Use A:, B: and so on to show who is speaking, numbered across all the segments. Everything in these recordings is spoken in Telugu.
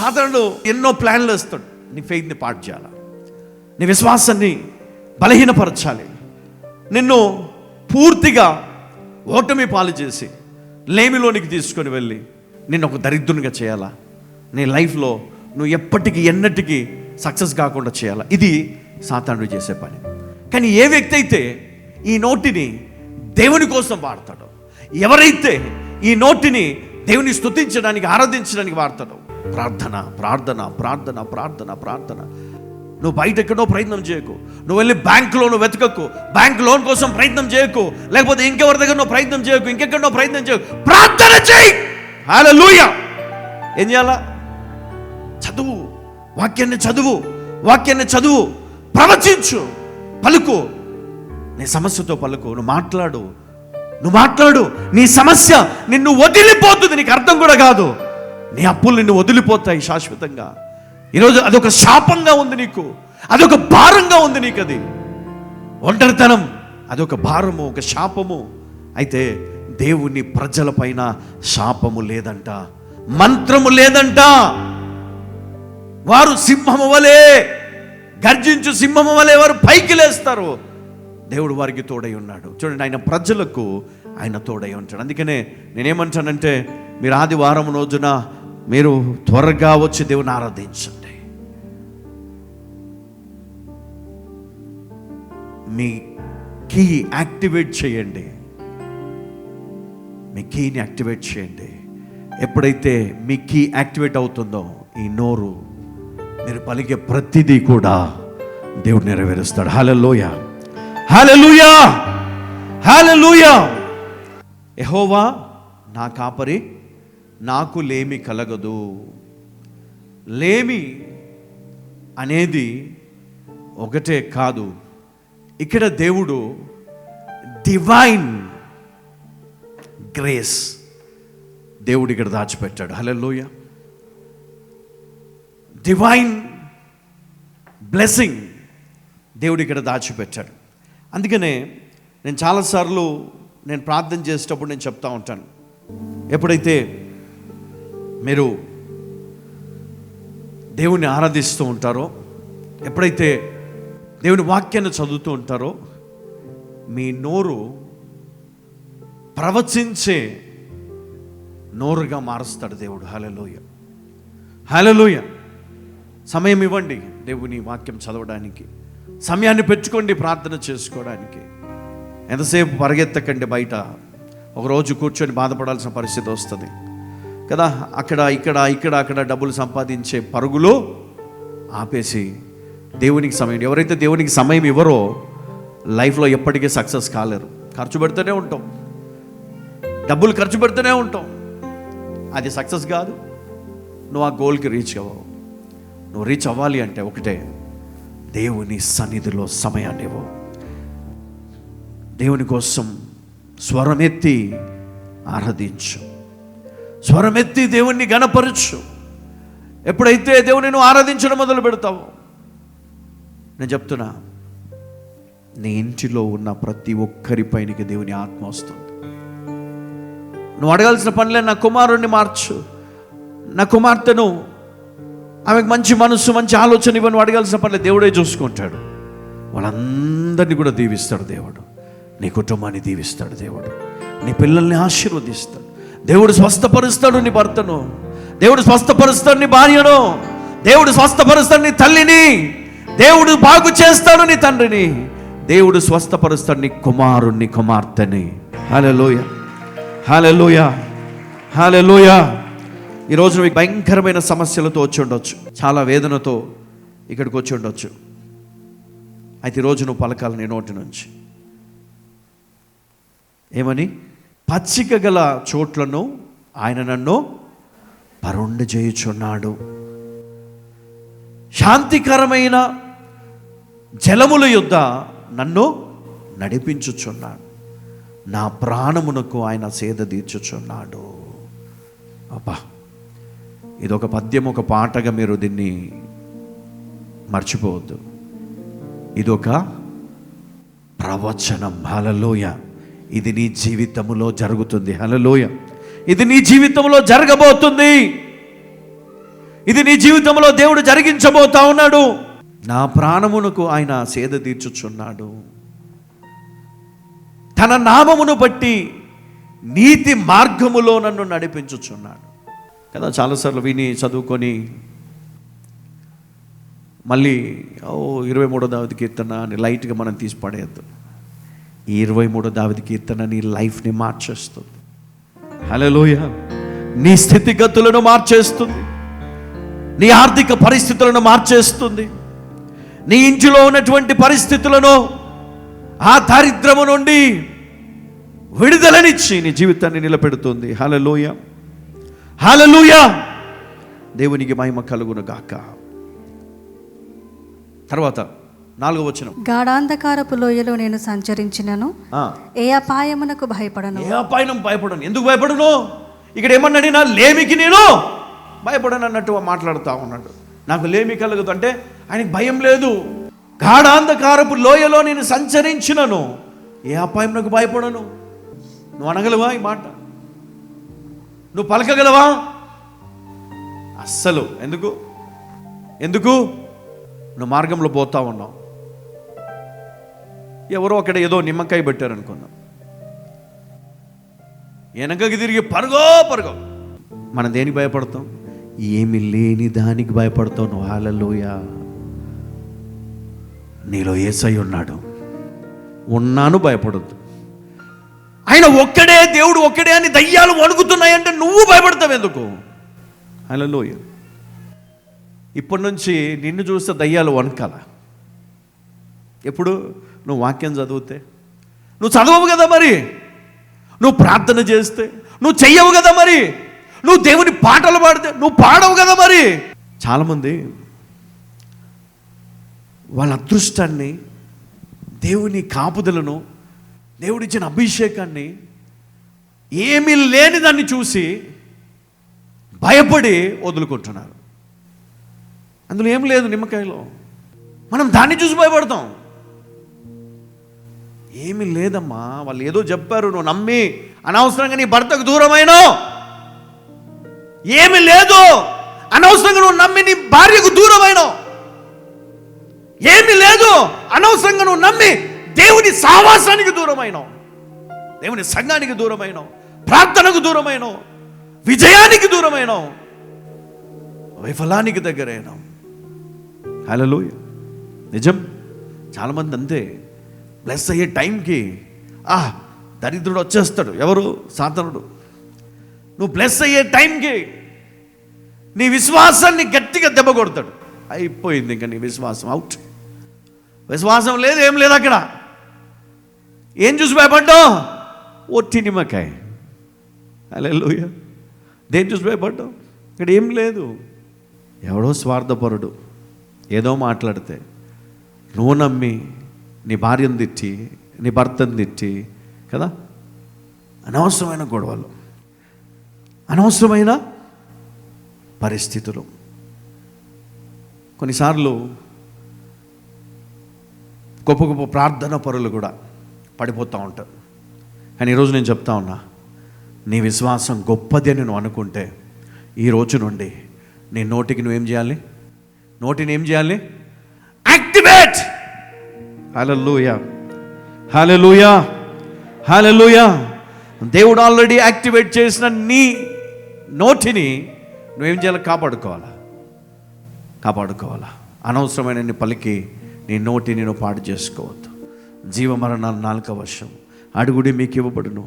A: సాధారణుడు ఎన్నో ప్లాన్లు వేస్తాడు. నీ ఫెయిత్ని పాడు చేయాలి, నీ విశ్వాసాన్ని బలహీనపరచాలి, నిన్ను పూర్తిగా ఓటమి పాలు చేసి లేమిలోనికి తీసుకొని వెళ్ళి నిన్ను ఒక దరిద్రునిగా చేయాలా, నీ లైఫ్లో నువ్వు ఎప్పటికీ ఎన్నటికీ సక్సెస్ కాకుండా చేయాలా. ఇది సాతానుడు చేసే పని. కానీ ఏ వ్యక్తి అయితే ఈ నోటిని దేవుని కోసం వాడతాడో, ఎవరైతే ఈ నోటిని దేవుని స్తుతించడానికి ఆరాధించడానికి వాడతాడో, ప్రార్థన ప్రార్థన ప్రార్థన ప్రార్థన ప్రార్థన. నువ్వు బయట ఎక్కడో ప్రయత్నం చేయకు, నువ్వు వెళ్ళి బ్యాంకులో నువ్వు వెతకకు, బ్యాంక్ లోన్ కోసం ప్రయత్నం చేయకు, లేకపోతే ఇంకెవరి దగ్గర నువ్వు ప్రయత్నం చేయకు, ఇంకెక్కడో ప్రయత్నం చేయకు, ప్రార్థన చేయి. హల్లెలూయా. ఏం చేయాలా? చదువు, వాక్యాన్ని చదువు, ప్రవచించు, పలుకు, నీ సమస్యతో పలుకు, నువ్వు మాట్లాడు. నీ సమస్య నిన్ను వదిలిపోతుంది, నీకు అర్థం కూడా కాదు. నీ అప్పులు నిన్ను వదిలిపోతాయి శాశ్వతంగా. ఈరోజు అదొక శాపంగా ఉంది నీకు, అదొక భారంగా ఉంది నీకు. అది ఒంటరితనం, అదొక భారము, ఒక శాపము. అయితే దేవుని ప్రజల పైన శాపము లేదంట, మంత్రము లేదంట. వారు సింహము వలె, గర్జించు సింహము వలె వారు పైకి లేస్తారు. దేవుడు వారికి తోడై ఉన్నాడు. చూడండి, ఆయన ప్రజలకు ఆయన తోడై ఉంటాడు. అందుకనే నేనేమంటానంటే, మీరు ఆదివారం రోజున మీరు త్వరగా వచ్చి దేవుని ఆరాధించండి. మీ కీ యాక్టివేట్ చేయండి, మీ కీని యాక్టివేట్ చేయండి. ఎప్పుడైతే మీ కీ యాక్టివేట్ అవుతుందో, ఈ నోరు మీరు పలికే ప్రతిదీ కూడా దేవుడు నెరవేరుస్తాడు. హల్లెలూయా, హల్లెలూయా, హల్లెలూయా. యెహోవా నా కాపరి, నాకు లేమి కలగదు. లేమి అనేది ఒకటే కాదు, ఇక్కడ దేవుడు డివైన్ గ్రేస్ దేవుడు ఇక్కడ దాచిపెట్టాడు. హల్లెలూయా. డివైన్ బ్లెస్సింగ్ దేవుడు ఇక్కడ దాచిపెట్టాడు. అందుకనే నేను చాలాసార్లు నేను ప్రార్థన చేసేటప్పుడు నేను చెప్తా ఉంటాను, ఎప్పుడైతే మీరు దేవుని ఆరాధిస్తూ ఉంటారో, ఎప్పుడైతే దేవుని వాక్యాన్ని చదువుతూ ఉంటారో, మీ నోరు ప్రవచించే నోరుగా మారుస్తాడు దేవుడు. హల్లెలూయా, హల్లెలూయా. సమయం ఇవ్వండి దేవుని వాక్యం చదవడానికి, సమయాన్ని పెట్టుకోండి ప్రార్థన చేసుకోవడానికి. ఎంతసేపు పరిగెత్తకండి బయట. ఒకరోజు కూర్చొని బాధపడాల్సిన పరిస్థితి వస్తుంది కదా. అక్కడ డబ్బులు సంపాదించే పరుగులో ఆపేసి దేవునికి సమయం, ఎవరైతే దేవునికి సమయం ఇవ్వరో లైఫ్లో ఎప్పటికీ సక్సెస్ కాలేరు. ఖర్చు పెడుతూనే ఉంటాం, డబ్బులు ఖర్చు పెడుతూనే ఉంటాం, అది సక్సెస్ కాదు. నువ్వు ఆ గోల్కి రీచ్ అవ్వవు. నువ్వు రీచ్ అవ్వాలి అంటే ఒకటే, దేవుని సన్నిధిలో సమయాన్ని ఇవ్వు. దేవుని కోసం స్వరమెత్తి ఆరాధించు, స్వరమెత్తి దేవుణ్ణి గణపరచు. ఎప్పుడైతే దేవుని నువ్వు ఆరాధించడం మొదలు పెడతావు, నేను చెప్తున్నా, నీ ఇంటిలో ఉన్న ప్రతి ఒక్కరిపైనకి దేవుని ఆత్మ వస్తుంది. నువ్వు అడగాల్సిన పనిలే, నా కుమారుణ్ణి మార్చు, నా కుమార్తెను, ఆమెకు మంచి మనసు మంచి ఆలోచన ఇవ్వను అడగాల్సిన పనిలే. దేవుడే చూసుకుంటాడు. వాళ్ళందరినీ కూడా దీవిస్తాడు దేవుడు. నీ కుటుంబాన్ని దీవిస్తాడు దేవుడు. నీ పిల్లల్ని ఆశీర్వదిస్తాడు దేవుడు. స్వస్థపరుస్తాడు నీ భర్తను, దేవుడు స్వస్థపరుస్తాడు నీ భార్యను, దేవుడు స్వస్థపరుస్తాడు నీ తల్లిని, దేవుడు బాగు చేస్తాడు నీ తండ్రిని, దేవుడు స్వస్థపరుస్తాడు నీ కుమారుణ్ణి కుమార్తెని. హల్లెలూయా, హల్లెలూయా, హల్లెలూయా. ఈరోజు మీకు భయంకరమైన సమస్యలతో వచ్చి ఉండొచ్చు, చాలా వేదనతో ఇక్కడికి వచ్చి ఉండొచ్చు. అయితే ఈరోజు నువ్వు పలకాలి నీ నోటి నుంచి ఏమని? పచ్చిక గల చోట్లను ఆయన నన్ను పరుండ చేయుచున్నాడు, శాంతికరమైన జలముల యొద్ద నన్ను నడిపించుచున్నాడు, నా ప్రాణమునకు ఆయన సేద తీర్చుచున్నాడు. అబ్బా, ఇదొక పద్యం, ఒక పాటగా మీరు దీన్ని మర్చిపోవద్దు. ఇదొక ప్రవచనం. హల్లెలూయా. ఇది నీ జీవితంలో జరుగుతుంది. హల్లెలూయా. ఇది నీ జీవితంలో జరగబోతుంది. ఇది నీ జీవితంలో దేవుడు జరిగించబోతా ఉన్నాడు. నా ప్రాణమునకు ఆయన సేద తీర్చుచున్నాడు. తన నామమును బట్టి నీతి మార్గములో నన్ను నడిపించుచున్నాడు కదా. చాలాసార్లు విని చదువుకొని మళ్ళీ 23వ దావీదు కీర్తన అని లైట్గా మనం తీసి పడేయద్దు. ఈ 23వ దావీదు కీర్తన నీ లైఫ్ని మార్చేస్తుంది. హల్లెలూయా. నీ స్థితిగతులను మార్చేస్తుంది, నీ ఆర్థిక పరిస్థితులను మార్చేస్తుంది, నీ ఇంటిలో ఉన్నటువంటి పరిస్థితులను, ఆ దారిద్రము నుండి విడుదలనిచ్చి నీ జీవితాన్ని నిలబెడుతుంది. హల్లెలూయా, హల్లెలూయా. దేవునికి మహిమ కలుగును గాక. తర్వాత 4వ వచనం,
B: గాఢాంధకారపు లోయలో నేను సంచరించినను ఏ అపాయమునకు భయపడను.
A: ఏ అపాయం భయపడను. ఎందుకు భయపడను? ఇక్కడ ఏమన్నాడు? నా లేమికి నేను భయపడను అన్నట్టు మాట్లాడుతూ ఉన్నాడు. నాకు లేమి కలగదు అంటే ఆయనకి భయం లేదు. గాఢాంధకారపు లోయలో నేను సంచరించినను ఏ అపాయం నాకు భయపడను. నువ్వు అనగలవా ఈ మాట? నువ్వు పలకగలవా? అస్సలు. ఎందుకు నువ్వు మార్గంలో పోతా ఉన్నావు. ఎవరో అక్కడ ఏదో నిమ్మకాయ పెట్టారనుకున్నాం, వెనకకి తిరిగి పరుగో. మనం దేనికి భయపడతాం? ఏమి లేని దానికి భయపడతావు నువ్వు. హల్లెలూయా. నీలో యేసయ్య ఉన్నాడు. ఉన్నాను, భయపడొద్దు. ఆయన ఒక్కడే, దేవుడు ఒక్కడే అని దయ్యాలు వణుకుతున్నాయంటే నువ్వు భయపడతావు ఎందుకు? హల్లెలూయా. ఇప్పటి నుంచి నిన్ను చూస్తే దయ్యాలు వణకాల. ఎప్పుడు? నువ్వు వాక్యం చదివితే. నువ్వు చదవవు కదా మరి, నువ్వు ప్రార్థన చేస్తే, నువ్వు చెయ్యవు కదా మరి, నువ్వు దేవుని పాటలు పాడితే నువ్వు పాడవు కదా మరి. చాలామంది వాళ్ళ అదృష్టాన్ని, దేవుని కాపుదలను, దేవుడిచ్చిన అభిషేకాన్ని, ఏమీ లేని దాన్ని చూసి భయపడి వదులుకుంటున్నారు. అందులో ఏం లేదు నిమ్మకాయలో. మనం దాన్ని చూసి భయపడతాం. ఏమీ లేదమ్మా, వాళ్ళు ఏదో చెప్పారు, నువ్వు నమ్మి అనవసరంగా నీ భర్తకు దూరమైనావు. ఏమీ లేదు, అనవసరంగా నువ్వు నమ్మి నీ భార్యకు దూరమైనావు. ఏమీ లేదు, అనవసరంగా నువ్వు నమ్మి దేవుని సావాసానికి దూరమైనావు, దేవుని సంఘానికి దూరమైనావు, ప్రార్థనకు దూరమైనావు, విజయానికి దూరమైనావు, వైఫలానికి దగ్గరైనావు. హల్లెలూయా. నిజం. చాలామంది అంతే. బ్లెస్ అయ్యే టైంకి దరిద్రుడు వచ్చేస్తాడు. ఎవరు? సాతానుడు. నువ్వు బ్లెస్ అయ్యే టైంకి నీ విశ్వాసాన్ని గట్టిగా దెబ్బ కొడతాడు. అయిపోయింది ఇంకా నీ విశ్వాసం అవుట్. విశ్వాసం లేదు, ఏం లేదు అక్కడ. ఏం చూసి భయపడ్డావు? ఒట్టి నిమ్మకాయ. హల్లెలూయా. దేని చూసి భయపడ్డావు? ఇక్కడ ఏం లేదు. ఎవడో స్వార్థపరుడు ఏదో మాట్లాడితే నువ్వు నమ్మి నీ భార్యను తిట్టి, నీ భర్తను తిట్టి కదా, అనవసరమైన గొడవలు, అనవసరమైన పరిస్థితులు. కొన్నిసార్లు గొప్ప గొప్ప ప్రార్థన పరులు కూడా పడిపోతూ ఉంటారు. కానీ ఈరోజు నేను చెప్తా ఉన్నా, నీ విశ్వాసం గొప్పది అని నువ్వు అనుకుంటే ఈ రోజు నుండి నీ నోటికి నువ్వేం చేయాలి? నోటిని ఏం చేయాలి? యాక్టివేట్. హల్లెలూయా, హల్లెలూయా, హల్లెలూయా. దేవుడు ఆల్రెడీ యాక్టివేట్ చేసిన నీ నోటిని నువ్వేం చేయాలి? కాపాడుకోవాలా. అనవసరమైన నీ పలికి నీ నోటిని నువ్వు పాడు చేసుకోవద్దు. జీవమరణాలు 4 వర్షం. అడుగుడి మీకు ఇవ్వబడును,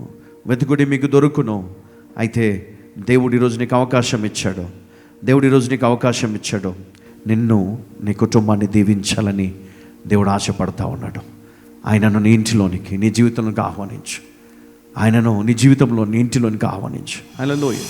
A: వెతుకుడి మీకు దొరుకును. అయితే దేవుడు ఈరోజు నీకు అవకాశం ఇచ్చాడు. నిన్ను, నీ కుటుంబాన్ని దీవించాలని దేవుడు ఆశపడతా ఉన్నాడు. ఆయనను నీ ఇంటిలోనికి, నీ జీవితంలోకి ఆహ్వానించు. ఆయనను నీ జీవితంలో, నీ ఇంటిలోనికి ఆహ్వానించు. హల్లెలూయా.